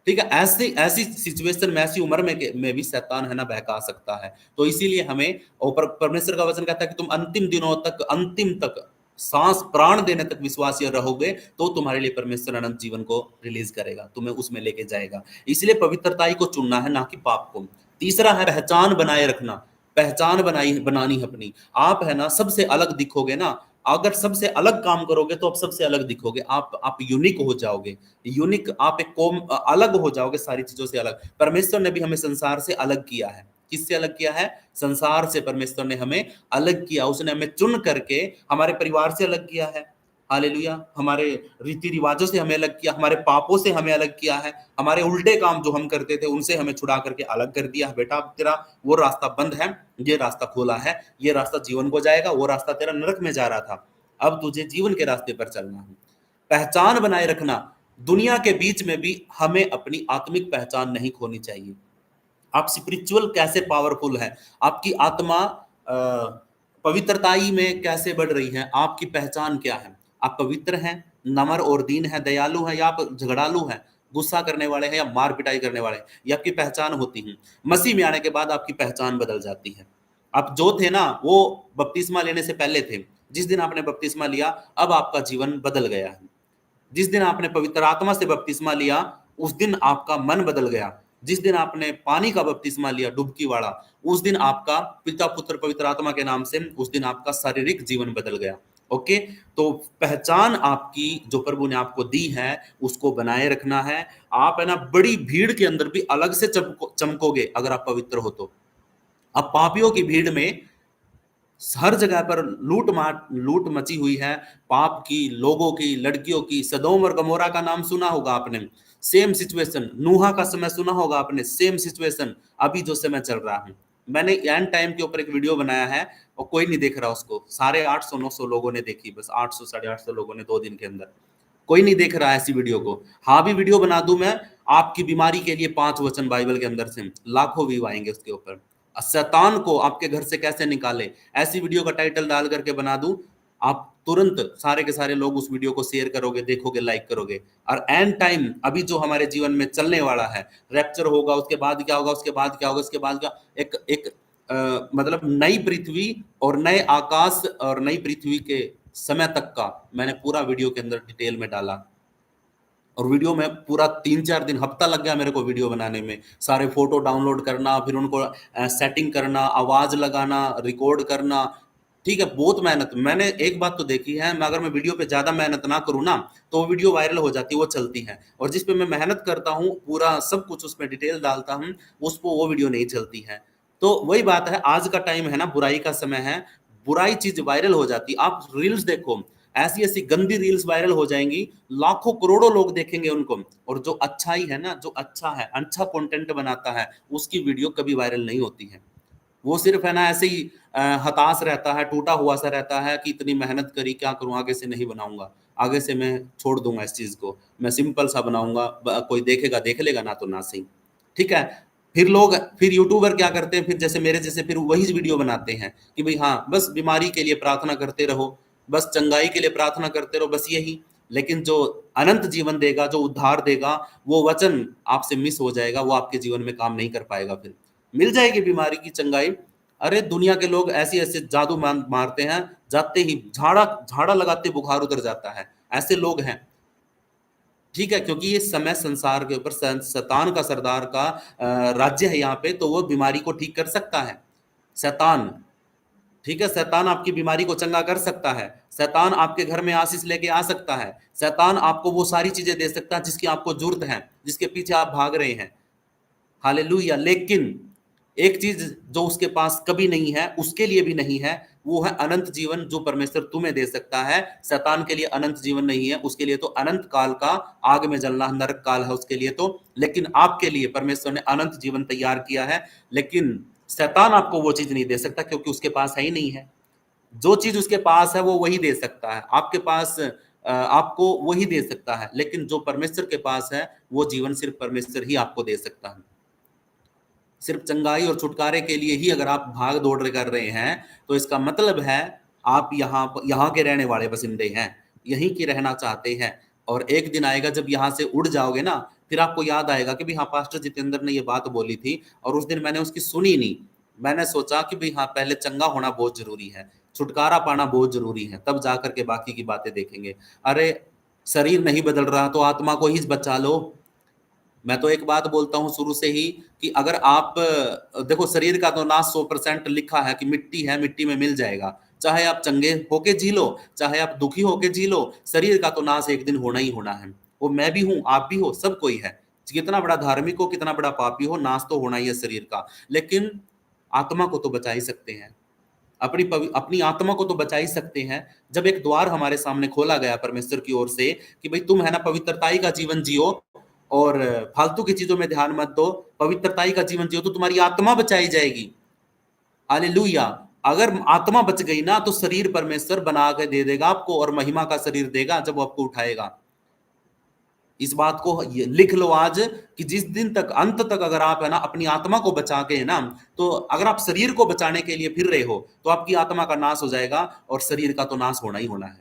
ठीक है, ऐसी ऐसी सिचुएशन में, ऐसी उम्र में भी शैतान है ना बहका सकता है। तो इसीलिए हमें, और परमेश्वर का वचन कहता है कि तुम अंतिम दिनों तक, अंतिम तक, सांस प्राण देने तक विश्वासी रहोगे, तो तुम्हारे लिए परमेश्वर अनंत जीवन को रिलीज करेगा, तुम्हें उसमें लेके जाएगा। इसलिए पवित्रताई को चुनना है, ना कि पाप को। तीसरा है पहचान बनाए रखना। पहचान बनानी है अपनी। आप है ना सबसे अलग दिखोगे ना, अगर सबसे अलग काम करोगे तो आप सबसे अलग दिखोगे, आप यूनिक हो जाओगे। यूनिक, आप एक अलग हो जाओगे सारी चीजों से अलग। परमेश्वर ने भी हमें संसार से अलग किया है। किससे अलग किया है? संसार से परमेश्वर ने हमें अलग किया। उसने हमें चुन करके हमारे परिवार से अलग किया है। हालेलुया। हमारे रीति रिवाजों से हमें अलग किया, हमारे पापों से हमें अलग किया है, हमारे उल्टे काम जो हम करते थे उनसे हमें छुड़ा करके अलग कर दिया है। बेटा अब तेरा वो रास्ता बंद है, ये रास्ता खोला है, ये रास्ता जीवन को जाएगा, वो रास्ता तेरा नरक में जा रहा था, अब तुझे जीवन के रास्ते पर चलना है। पहचान बनाए रखना। दुनिया के बीच में भी हमें अपनी आत्मिक पहचान नहीं खोनी चाहिए। आप स्पिरिचुअल कैसे पावरफुल है, आपकी आत्मा पवित्रताई में कैसे बढ़ रही है, आपकी पहचान क्या है? आप पवित्र हैं, नम्र और दीन है, दयालु है, या आप झगड़ालू हैं, गुस्सा करने वाले हैं, या मार पिटाई करने वाले हैं? ये आपकी पहचान होती है। मसीह में आने के बाद आपकी पहचान बदल जाती है। आप जो थे ना वो बपतिस्मा लेने से पहले थे। जिस दिन आपने बपतिस्मा लिया, अब आपका जीवन बदल गया है। जिस दिन आपने पवित्र आत्मा से बपतिस्मा लिया, उस दिन आपका मन बदल गया। जिस दिन आपने पानी का बपतिस्मा लिया, डुबकी वाला, उस दिन आपका पिता पुत्र पवित्र आत्मा के नाम से, उस दिन आपका शारीरिक जीवन बदल गया। ओके। तो पहचान आपकी जो प्रभु ने आपको दी है उसको बनाए रखना है। आप है ना बड़ी भीड़ के अंदर भी अलग से चमकोगे अगर आप पवित्र हो तो। अब पापियों की भीड़ में हर जगह पर लूट मची हुई है, पाप की, लोगों की, लड़कियों की। सदोम और गमोरा का नाम सुना होगा आपने, सेम सिचुएशन। नूहा का समय सुना होगा आपने, सेम सिचुएशन अभी जो समय चल रहा है। मैंने एंड टाइम के ऊपर एक वीडियो बनाया है और कोई नहीं देख रहा उसको। साढ़े 800-900 लोगों ने देखी, बस 800 850 लोगों ने 2 दिन के अंदर। कोई नहीं देख रहा है ऐसी वीडियो को। हाँ भी वीडियो बना दूं मैं, आपकी बीमारी के लिए 5 वचन बाइबल के अंदर से, लाखों व्यू आएंगे उसके ऊपर। शैतान को आपके घर से कैसे निकाले, ऐसी वीडियो का टाइटल डाल करके बना दूं, आप तुरंत सारे के सारे लोग उस वीडियो को शेयर करोगे, देखोगे, लाइक करोगे। और एंड टाइम अभी जो हमारे जीवन में चलने वाला है, रैप्चर होगा, उसके बाद क्या होगा, उसके बाद क्या होगा, उसके बाद क्या, एक एक मतलब नई पृथ्वी और नए आकाश और नई पृथ्वी के समय तक का मैंने पूरा वीडियो के अंदर डिटेल में डाला। और वीडियो में पूरा 3-4 दिन, हफ्ता लग गया मेरे को वीडियो बनाने में। सारे फोटो डाउनलोड करना, फिर उनको सेटिंग करना, आवाज लगाना, रिकॉर्ड करना। ठीक है, बहुत मेहनत। मैंने एक बात तो देखी है, मैं अगर मैं वीडियो पे ज्यादा मेहनत ना करूँ ना तो वो वीडियो वायरल हो जाती है, वो चलती है। और जिस पे मैं मेहनत करता हूँ, पूरा सब कुछ उसमें डिटेल डालता हूँ, उस पर वो वीडियो नहीं चलती है। तो वही बात है, आज का टाइम है ना, बुराई का समय है। बुराई चीज वायरल हो जाती। आप रील्स देखो, ऐसी ऐसी गंदी रील्स वायरल हो जाएंगी, लाखों करोड़ों लोग देखेंगे उनको। और जो अच्छाई है ना, जो अच्छा है, अच्छा कंटेंट बनाता है, उसकी वीडियो कभी वायरल नहीं होती है। वो सिर्फ है ना ऐसे ही हताश रहता है, टूटा हुआ सा रहता है कि इतनी मेहनत करी, क्या करूं, आगे से नहीं बनाऊंगा, आगे से मैं छोड़ दूंगा इस चीज को, मैं सिंपल सा बनाऊंगा, कोई देखेगा देख लेगा, ना तो ना सही। ठीक है। फिर लोग, फिर यूट्यूबर क्या करते हैं, फिर जैसे मेरे जैसे, फिर वही वीडियो बनाते हैं कि भाई हाँ बस बीमारी के लिए प्रार्थना करते रहो, बस चंगाई के लिए प्रार्थना करते रहो, बस यही। लेकिन जो अनंत जीवन देगा, जो उद्धार देगा, वो वचन आपसे मिस हो जाएगा, वो आपके जीवन में काम नहीं कर पाएगा। फिर मिल जाएगी बीमारी की चंगाई। अरे दुनिया के लोग ऐसे ऐसे जादू मारते हैं, जाते ही झाड़ा झाड़ा लगाते बुखार उतर जाता है, ऐसे लोग हैं। ठीक है, क्योंकि ये समय संसार के ऊपर शैतान का सरदार का राज्य है यहाँ पे, तो वो बीमारी को ठीक कर सकता है। शैतान, ठीक है, शैतान आपकी बीमारी को चंगा कर सकता है। शैतान आपके घर में आशीष लेके आ सकता है। शैतान आपको वो सारी चीजें दे सकता है जिसकी आपको जरूरत है, जिसके पीछे आप भाग रहे हैं। हालेलुया। लेकिन एक चीज जो उसके पास कभी नहीं है, उसके लिए भी नहीं है, वो है अनंत जीवन, जो परमेश्वर तुम्हें दे सकता है। शैतान के लिए अनंत जीवन नहीं है, उसके लिए तो अनंत काल का आग में जलना, नरक काल है उसके लिए तो। लेकिन आपके लिए परमेश्वर ने अनंत जीवन तैयार किया है। लेकिन शैतान आपको वो चीज नहीं दे सकता, क्योंकि उसके पास है ही नहीं है। जो चीज उसके पास है वो वही दे सकता है आपके पास, आपको वही दे सकता है। लेकिन जो परमेश्वर के पास है, वो जीवन सिर्फ परमेश्वर ही आपको दे सकता है। सिर्फ चंगाई और छुटकारे के लिए ही अगर आप भाग दौड़ कर रहे हैं, तो इसका मतलब है आप यहाँ के रहने वाले बसिंदे हैं, यहीं की रहना चाहते हैं। और एक दिन आएगा जब यहाँ से उड़ जाओगे ना, फिर आपको याद आएगा कि भाई हाँ, पास्टर जितेंद्र ने ये बात बोली थी और उस दिन मैंने उसकी सुनी नहीं। मैंने सोचा कि भाई हाँ, पहले चंगा होना बहुत जरूरी है, छुटकारा पाना बहुत जरूरी है, तब जाकर के बाकी की बातें देखेंगे। अरे शरीर नहीं बदल रहा तो आत्मा को ही बचा लो। मैं तो एक बात बोलता हूं शुरू से ही कि अगर आप देखो, शरीर का तो नाश 100% लिखा है कि मिट्टी है, मिट्टी में मिल जाएगा। चाहे आप चंगे होके जी लो, चाहे आप दुखी होके जी लो, शरीर का तो नाश एक दिन होना ही होना है। वो मैं भी हूं, आप भी हो, सब कोई है। कितना बड़ा धार्मिक हो, कितना बड़ा पापी हो, नाश तो होना ही है शरीर का। लेकिन आत्मा को तो बचा ही सकते हैं। अपनी आत्मा को तो बचा ही सकते हैं। जब एक द्वार हमारे सामने खोला गया परमेश्वर की ओर से कि भाई तुम है ना पवित्रताई का जीवन जियो और फालतू की चीजों में ध्यान मत दो, पवित्रताई का जीवन जियो, तो तुम्हारी आत्मा बचाई जाएगी। हालेलुया। अगर आत्मा बच गई ना तो शरीर परमेश्वर बना के दे देगा आपको, और महिमा का शरीर देगा जब वो आपको उठाएगा। इस बात को लिख लो आज कि जिस दिन तक, अंत तक अगर आप है ना अपनी आत्मा को बचा के है ना, तो अगर आप शरीर को बचाने के लिए फिर रहे हो तो आपकी आत्मा का नाश हो जाएगा और शरीर का तो नाश होना ही होना है।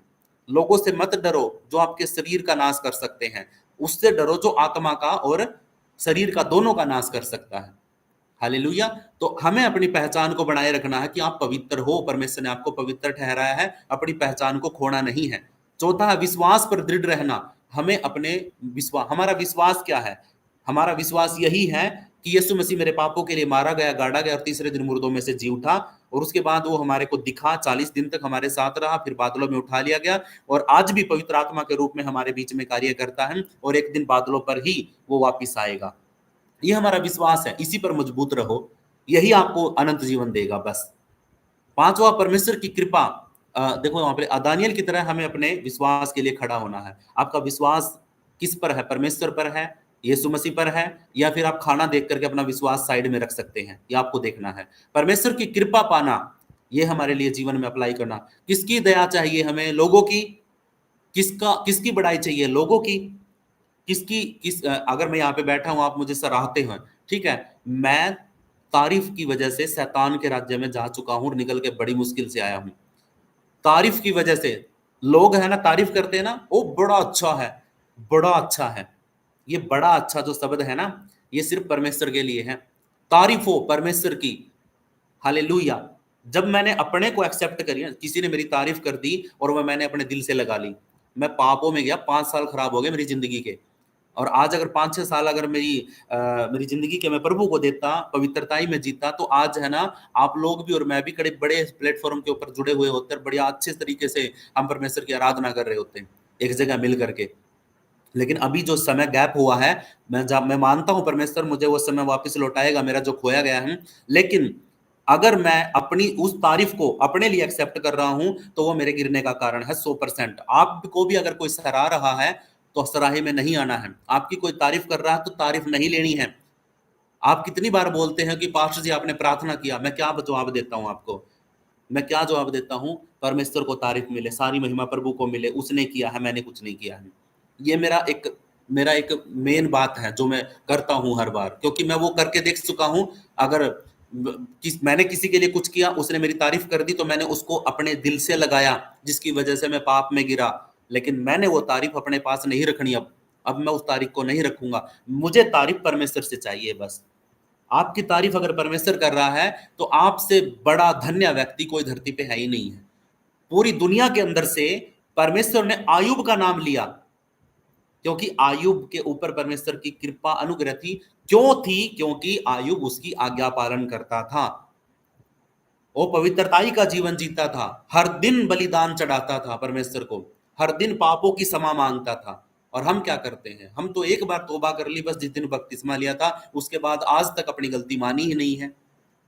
लोगों से मत डरो जो आपके शरीर का नाश कर सकते हैं, उससे डरो जो आत्मा का और शरीर का दोनों का नाश कर सकता है। हालेलुया। तो हमें अपनी पहचान को बनाए रखना है कि आप पवित्र हो, परमेश्वर ने आपको पवित्र ठहराया है, अपनी पहचान को खोना नहीं है। चौथा है विश्वास पर दृढ़ रहना। हमें अपने विश्वास, हमारा विश्वास क्या है? हमारा विश्वास यही है कि यीशु मसीह मेरे पापों के लिए मारा गया, गाड़ा गया और तीसरे दिन मुर्दों में से जी उठा, और उसके बाद वो हमारे को दिखा, 40 दिन तक हमारे साथ रहा, फिर बादलों में उठा लिया गया और आज भी पवित्र आत्मा के रूप में हमारे बीच में कार्य करता है, और एक दिन बादलों पर ही वो वापिस आएगा। ये हमारा विश्वास है, इसी पर मजबूत रहो, यही आपको अनंत जीवन देगा। बस पांचवा, परमेश्वर की कृपा। देखो वहां पे दानियेल की तरह हमें अपने विश्वास के लिए खड़ा होना है। आपका विश्वास किस पर है? परमेश्वर पर है, यीशु मसीह पर है, या फिर आप खाना देख करके अपना विश्वास साइड में रख सकते हैं? ये आपको देखना है। परमेश्वर की कृपा पाना, ये हमारे लिए जीवन में अप्लाई करना। किसकी दया चाहिए हमें? लोगों की। किसकी बड़ाई चाहिए? लोगों की। अगर मैं यहाँ पे बैठा हूं, आप मुझे सराहते हैं, ठीक है, मैं तारीफ की वजह से शैतान के राज्य में जा चुका हूं और निकल के बड़ी मुश्किल से आया हूं। तारीफ की वजह से लोग है ना तारीफ करते हैं ना, ओ बड़ा अच्छा है, बड़ा अच्छा है। ये बड़ा अच्छा जो शब्द है ना, ये सिर्फ परमेश्वर के लिए है। तारीफ हो परमेश्वर की। हालेलुया। जब मैंने अपने को एक्सेप्ट करी, किसी ने मेरी तारीफ कर दी और वह मैंने अपने दिल से लगा ली, मैं पापों में गया, 5 साल खराब हो गए मेरी जिंदगी के। और आज अगर 5-6 साल अगर मेरी जिंदगी के मैं प्रभु को देता, पवित्रताई में जीता, तो आज है ना आप लोग भी और मैं भी कड़े बड़े प्लेटफॉर्म के ऊपर जुड़े हुए होते हैं, बढ़िया अच्छे तरीके से हम परमेश्वर की आराधना कर रहे होते हैं एक जगह मिल करके। लेकिन अभी जो समय गैप हुआ है, मैं मानता हूं परमेश्वर मुझे वो समय वापस लौटाएगा, मेरा जो खोया गया है। लेकिन अगर मैं अपनी उस तारीफ को अपने लिए एक्सेप्ट कर रहा हूं तो वो मेरे गिरने का कारण है 100%। आपको भी अगर कोई सराह रहा है तो सराहे में नहीं आना है। आपकी कोई तारीफ कर रहा है तो तारीफ नहीं लेनी है। आप कितनी बार बोलते हैं कि पास्टर जी आपने प्रार्थना किया, मैं क्या जवाब देता हूं आपको? मैं क्या जवाब देता हूं? परमेश्वर को तारीफ मिले, सारी महिमा प्रभु को मिले, उसने किया है, मैंने कुछ नहीं किया है। ये मेरा एक मेन बात है जो मैं करता हूं हर बार, क्योंकि मैं वो करके देख चुका हूं। अगर मैंने किसी के लिए कुछ किया, उसने मेरी तारीफ कर दी, तो मैंने उसको अपने दिल से लगाया, जिसकी वजह से मैं पाप में गिरा। लेकिन मैंने वो तारीफ अपने पास नहीं रखनी। अब मैं उस तारीफ को नहीं रखूंगा। मुझे तारीफ परमेश्वर से चाहिए बस। आपकी तारीफ अगर परमेश्वर कर रहा है तो आपसे बड़ा धन्य व्यक्ति कोई धरती पे है ही नहीं है। पूरी दुनिया के अंदर से परमेश्वर ने आयुब का नाम लिया, क्योंकि आयुब के ऊपर परमेश्वर की कृपा अनुग्रह थी। क्यों थी? क्योंकि आयुब उसकी आज्ञा पालन करता था, वो पवित्रताई का जीवन जीता था, हर दिन बलिदान चढ़ाता था परमेश्वर को, हर दिन पापों की क्षमा मांगता था। और हम क्या करते हैं? हम तो एक बार तौबा कर ली बस, जिस दिन बपतिस्मा लिया था, उसके बाद आज तक अपनी गलती मानी ही नहीं है।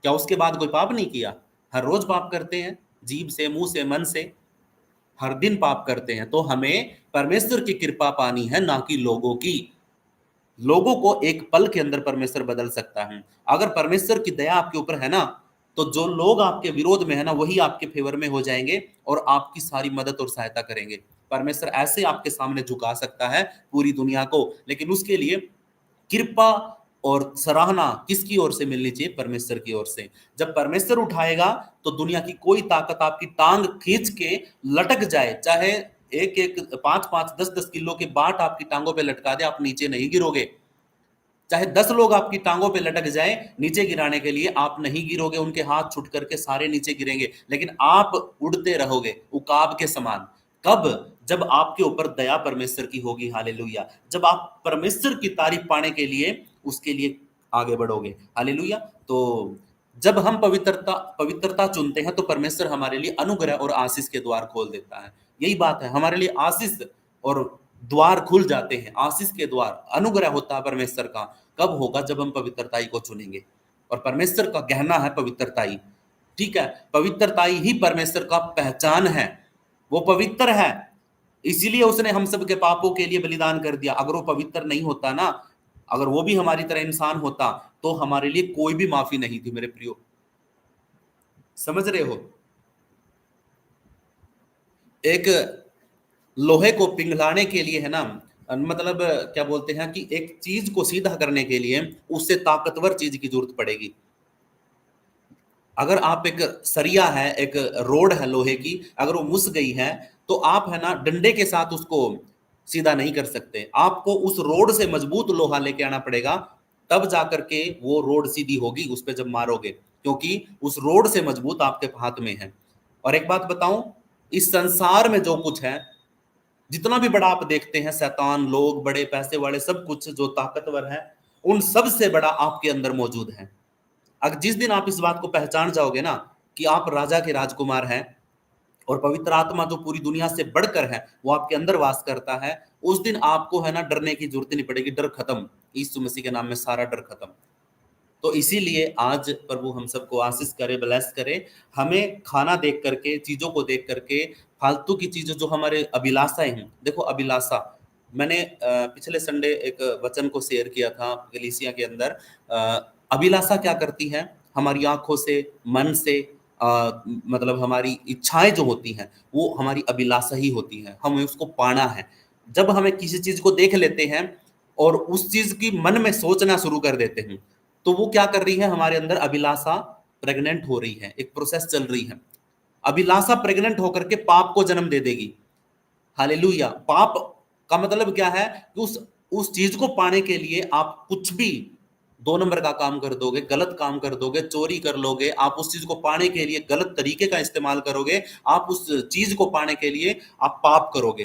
क्या उसके बाद कोई पाप नहीं किया? हर रोज पाप करते हैं, जीभ से, मुंह से, मन से, हर दिन पाप करते हैं। तो हमें परमेश्वर की कृपा पानी है, ना कि लोगों की। लोगों को एक पल के अंदर परमेश्वर बदल सकता है। अगर परमेश्वर की दया आपके ऊपर है ना, तो जो लोग आपके विरोध में है ना, वही आपके फेवर में हो जाएंगे और आपकी सारी मदद और सहायता करेंगे। परमेश्वर ऐसे आपके सामने झुका सकता है पूरी दुनिया को, लेकिन उसके लिए कृपा और सराहना किसकी ओर से मिलनी चाहिए? परमेश्वर की ओर से। जब परमेश्वर उठाएगा तो दुनिया की कोई ताकत आपकी टांग खींच के लटक जाए, चाहे एक एक 5-5 10-10 किलो के बाट आपकी टांगों पे लटका दे, आप नीचे नहीं गिरोगे। चाहे 10 लोग आपकी टांगों पे लटक जाएं नीचे गिराने के लिए, आप नहीं गिरोगे, उनके हाथ छूट करके सारे नीचे गिरेंगे, लेकिन आप उड़ते रहोगे उकाब के समान। कब? जब आपके ऊपर दया परमेश्वर की होगी। हालेलुया। जब आप परमेश्वर की तारीफ पाने के लिए उसके लिए आगे बढ़ोगे। हालेलुया। तो जब हम पवित्रता पवित्रता चुनते हैं तो परमेश्वर हमारे लिए अनुग्रह और आशीष के द्वार खोल देता है। यही बात है, हमारे लिए आशीष और द्वार खुल जाते हैं, आशीष के द्वार, अनुग्रह होता है परमेश्वर का। कब होगा? जब हम पवित्रताई को चुनेंगे। और परमेश्वर का कहना है पवित्रताई, ठीक है, पवित्रताई ही परमेश्वर का पहचान है। वो पवित्र है, इसीलिए उसने हम सब के पापों के लिए बलिदान कर दिया। अगर वो पवित्र नहीं होता ना, अगर वो भी हमारी तरह इंसान होता, तो हमारे लिए कोई भी माफी नहीं थी मेरे प्रियो। समझ रहे हो? एक लोहे को पिघलाने के लिए है ना, मतलब क्या बोलते हैं कि एक चीज को सीधा करने के लिए उससे ताकतवर चीज की जरूरत पड़ेगी। अगर आप एक सरिया है, एक रोड है लोहे की, अगर वो मुस गई है, तो आप है ना डंडे के साथ उसको सीधा नहीं कर सकते। आपको उस रोड से मजबूत लोहा लेके आना पड़ेगा, तब जाकर के वो रोड सीधी होगी उस पे जब मारोगे, क्योंकि उस रोड से मजबूत आपके हाथ में है। और एक बात बताऊं, इस संसार में जो कुछ है, जितना भी बड़ा आप देखते हैं, शैतान, लोग, बड़े पैसे वाले, सब कुछ जो ताकतवर है, उन सब से बड़ा आपके अंदर मौजूद है। अगर जिस दिन आप इस बात को पहचान जाओगे ना कि आप राजा के राजकुमार हैं और पवित्र आत्मा जो पूरी दुनिया से बढ़कर है वो आपके अंदर वास करता है, उस दिन आपको है ना डरने की जरूरत नहीं पड़ेगी। डर खत्म, यीशु मसीह के नाम में सारा डर खत्म। तो इसीलिए आज प्रभु हम सबको आशीष करे, ब्लेस करे। हमें खाना देख करके, चीजों को देख करके, फालतू की चीजें जो हमारे अभिलाषाएं हैं, देखो अभिलाषा, मैंने पिछले संडे एक वचन को शेयर किया था गलीसिया के अंदर। अभिलाषा क्या करती है? हमारी आंखों से, मन से, मतलब हमारी इच्छाएं जो होती हैं वो हमारी अभिलाषा ही होती है, हमें उसको पाना है। जब हमें किसी चीज को देख लेते हैं और उस चीज की मन में सोचना शुरू कर देते हैं, तो वो क्या कर रही है? हमारे अंदर अभिलाषा प्रेग्नेंट हो रही है, एक प्रोसेस चल रही है। अभिलाषा प्रेग्नेंट होकर के पाप को जन्म दे देगी। हालेलुया। पाप का मतलब क्या है कि उस चीज को पाने के लिए आप कुछ भी 2 नंबर का काम कर दोगे, गलत काम कर दोगे, चोरी कर लोगे, आप उस चीज को पाने के लिए गलत तरीके का इस्तेमाल करोगे, आप उस चीज को पाने के लिए आप पाप करोगे।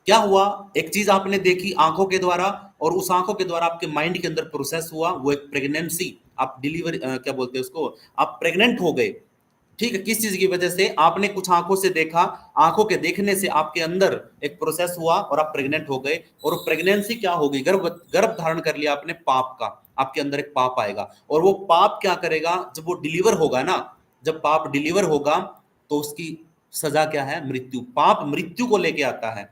क्या हुआ? एक चीज आपने देखी आंखों के द्वारा, और उस आंखों के द्वारा आपके माइंड के अंदर प्रोसेस हुआ, वो एक प्रेगनेंसी, आप डिलीवरी, क्या बोलते हैं उसको, आप प्रेग्नेंट हो गए। ठीक है, किस चीज की वजह से? आपने कुछ आंखों से देखा, आंखों के देखने से आपके अंदर एक प्रोसेस हुआ और आप प्रेग्नेंट हो गए। और प्रेगनेंसी क्या होगी? गर्भ गर्भ धारण कर लिया आपने पाप का। आपके अंदर एक पाप आएगा, और वो पाप क्या करेगा? जब वो डिलीवर होगा ना, जब पाप डिलीवर होगा, तो उसकी सजा क्या है? मृत्यु। पाप मृत्यु को लेके आता है।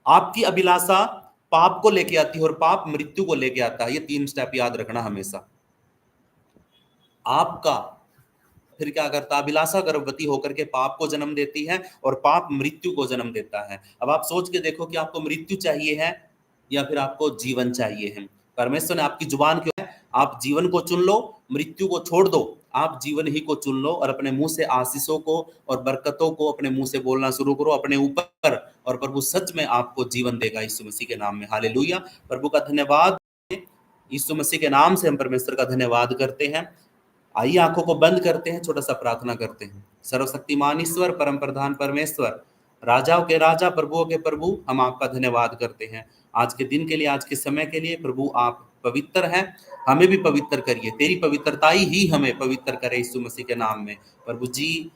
आपकी अभिलाषा पाप को लेके आती है और पाप मृत्यु को लेके आता है। ये 3 स्टेप याद रखना हमेशा। आपका फिर क्या करता है? अभिलाषा गर्भवती होकर के पाप को जन्म देती है और पाप मृत्यु को जन्म देता है। अब आप सोच के देखो कि आपको मृत्यु चाहिए है या फिर आपको जीवन चाहिए है। परमेश्वर ने आपकी जुबान क्यों है? आप जीवन को चुन लो, मृत्यु को छोड़ दो। आप जीवन ही को चुन लो और अपने मुंह से आशीषों को और बरकतों को अपने मुंह से बोलना शुरू करो अपने ऊपर, और प्रभु सच में आपको जीवन देगा यीशु मसीह के नाम में। हालेलुया। प्रभु का धन्यवाद। यीशु मसीह के नाम से हम परमेश्वर का धन्यवाद करते हैं। आइए आंखों को बंद करते हैं, छोटा सा प्रार्थना करते हैं। सर्वशक्तिमान ईश्वर, परम प्रधान परमेश्वर, राजाओं के राजा, प्रभुओं के प्रभु, हम आपका धन्यवाद करते हैं आज के दिन के लिए, आज के समय के लिए। प्रभु आप पवित्र हैं, हमें भी पवित्र करिए। तेरी पवित्रताई ही हमें पवित्र करे यीशु मसीह के नाम में। प्रभु जी,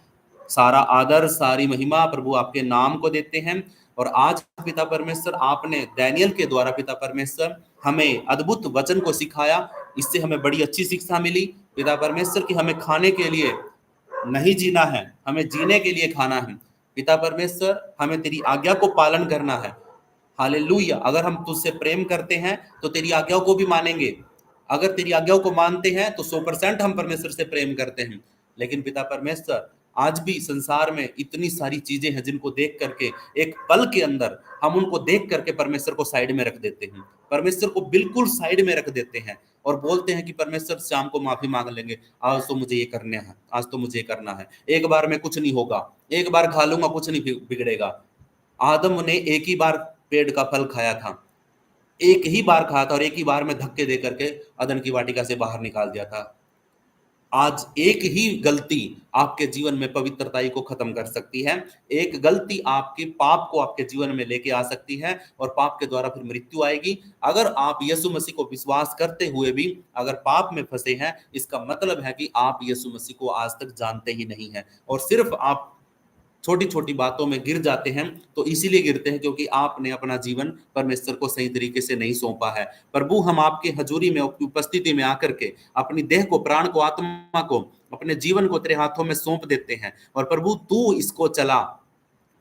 सारा आदर, सारी महिमा प्रभु आपके नाम को देते हैं। और आज पिता परमेश्वर, आपने दानियेल के द्वारा पिता परमेश्वर हमें अद्भुत वचन को सिखाया। इससे हमें बड़ी अच्छी शिक्षा मिली पिता परमेश्वर की हमें खाने के लिए नहीं जीना है, हमें जीने के लिए खाना है। पिता परमेश्वर, हमें तेरी आज्ञा को पालन करना है। हालेलुया। अगर हम तुझसे प्रेम करते हैं तो तेरी आज्ञाओं को भी मानेंगे। अगर तेरी आज्ञाओं को मानते हैं तो 100% हम परमेश्वर से प्रेम करते हैं। लेकिन पिता परमेश्वर, आज भी संसार में इतनी सारी चीजें हैं जिनको देख करके एक पल के अंदर हम उनको देख करके परमेश्वर को साइड में रख देते हैं। परमेश्वर को बिल्कुल साइड में रख देते हैं और बोलते हैं कि परमेश्वर शाम को माफी मांग लेंगे, आज तो मुझे ये करना है, आज तो मुझे ये करना है, एक बार में कुछ नहीं होगा, एक बार खा लूंगा कुछ नहीं बिगड़ेगा। आदम ने एक ही बार पेड़ का फल खाया था, एक ही बार खाया था और एक ही बार में धक्के दे करके अदन की वाटिका से बाहर निकाल दिया था। आज एक ही गलती आपके जीवन में पवित्रताई को खत्म कर सकती है। एक गलती आपके पाप को आपके जीवन में लेके आ सकती है और पाप के द्वारा फिर मृत्यु आएगी। अगर आप यीशु मसीह को विश्वास करते हुए भी अगर पाप में फंसे हैं, इसका मतलब है कि आप यीशु मसीह को आज तक जानते ही नहीं हैं और सिर्फ आप छोटी छोटी बातों में गिर जाते हैं। तो इसीलिए गिरते हैं क्योंकि आपने अपना जीवन परमेश्वर को सही तरीके से नहीं सौंपा है। प्रभु, हम आपके हजूरी में, आपकी उपस्थिति में आकर के अपनी देह को, प्राण को, आत्मा को, अपने जीवन को तेरे हाथों में सौंप देते हैं। और प्रभु, तू इसको चला,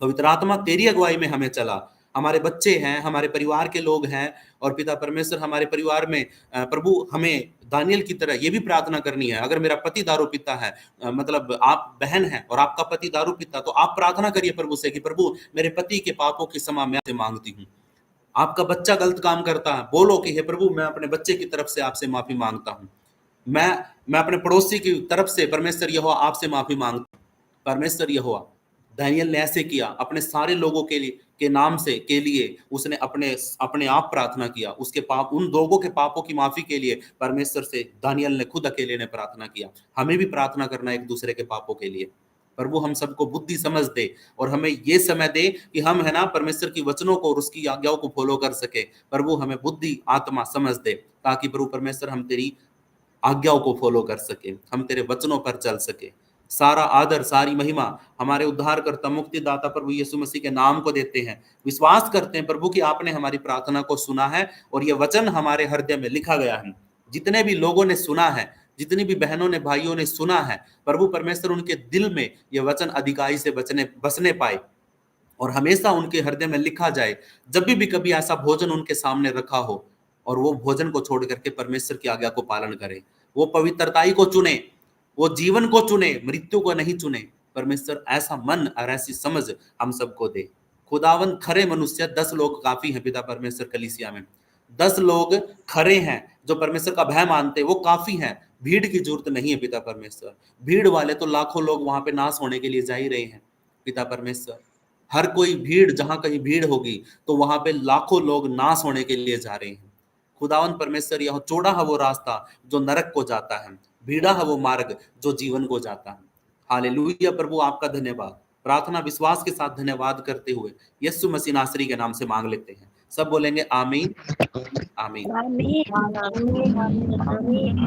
पवित्र आत्मा तेरी अगुवाई में हमें चला। हमारे बच्चे हैं, हमारे परिवार के लोग हैं और पिता परमेश्वर हमारे परिवार में प्रभु हमें दानियल की तरह ये भी प्रार्थना करनी है। अगर मेरा पति दारू पीता है, मतलब आप बहन हैं और आपका पति दारू पीता, तो आप प्रार्थना करिए प्रभु से कि प्रभु मेरे पति के पापों की क्षमा मैं आपसे मांगती हूँ। आपका बच्चा गलत काम करता है, बोलो कि हे प्रभु मैं अपने बच्चे की तरफ से आपसे माफी मांगता हूँ। मैं अपने पड़ोसी की तरफ से परमेश्वर यहोवा आपसे माफी मांगता हूँ। परमेश्वर यहोवा, दानियल ने ऐसे किया, अपने सारे लोगों के लिए के नाम से के लिए उसने अपने अपने आप प्रार्थना किया। उसके पाप, उन लोगों के पापों की माफी के लिए परमेश्वर से दानियल ने खुद अकेले ने प्रार्थना किया। हमें भी प्रार्थना करना एक दूसरे के पापों के लिए। प्रभु हम सबको बुद्धि समझ दे और हमें ये समय दे कि हम है ना परमेश्वर की वचनों को और उसकी आज्ञाओं को फॉलो कर सके। प्रभु हमें बुद्धि, आत्मा समझ दे ताकि प्रभु परमेश्वर हम तेरी आज्ञाओं को फॉलो कर सके, हम तेरे वचनों पर चल सके। सारा आदर, सारी महिमा हमारे उद्धारकर्ता, मुक्तिदाता प्रभु यीशु मसीह के नाम को देते हैं। विश्वास करते हैं प्रभु कि आपने हमारी प्रार्थना को सुना है और यह वचन हमारे हृदय में लिखा गया है। जितने भी लोगों ने सुना है, जितनी भी बहनों ने, भाइयों ने सुना है, प्रभु परमेश्वर उनके दिल में यह वचन अधिकाई से बसने पाए और हमेशा उनके हृदय में लिखा जाए। जब भी कभी ऐसा भोजन उनके सामने रखा हो और वो भोजन को छोड़ करके परमेश्वर की आज्ञा को पालन करें, वो पवित्रताई को चुने, वो जीवन को चुने, मृत्यु को नहीं चुने। परमेश्वर ऐसा मन और ऐसी समझ हम सबको दे। खुदावन, खरे मनुष्य 10 लोग काफी हैं पिता परमेश्वर कलीसिया में। 10 लोग खरे हैं जो परमेश्वर का भय मानते हैं, वो काफी हैं। भीड़ की जरूरत नहीं है पिता परमेश्वर। भीड़ वाले तो लाखों लोग वहां पे नाश होने के लिए जा ही रहे हैं पिता परमेश्वर। हर कोई भीड़, जहां कहीं भीड़ होगी तो वहां पे लाखों लोग नाश होने के लिए जा रहे हैं। खुदावन परमेश्वर, यह चौड़ा है वो रास्ता जो नरक को जाता है, भीड़ा है वो मार्ग जो जीवन को जाता है। हालेलुया प्रभु, आपका धन्यवाद। प्रार्थना विश्वास के साथ धन्यवाद करते हुए यीशु मसीह नासरी के नाम से मांग लेते हैं। सब बोलेंगे आमीन, आमीन। आमीन आमीन आमीन आमीन आमीन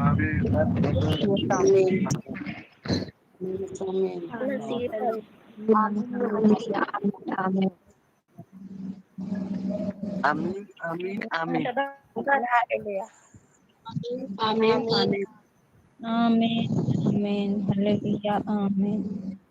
आमीन आमीन आमीन हालेलुया आमीन।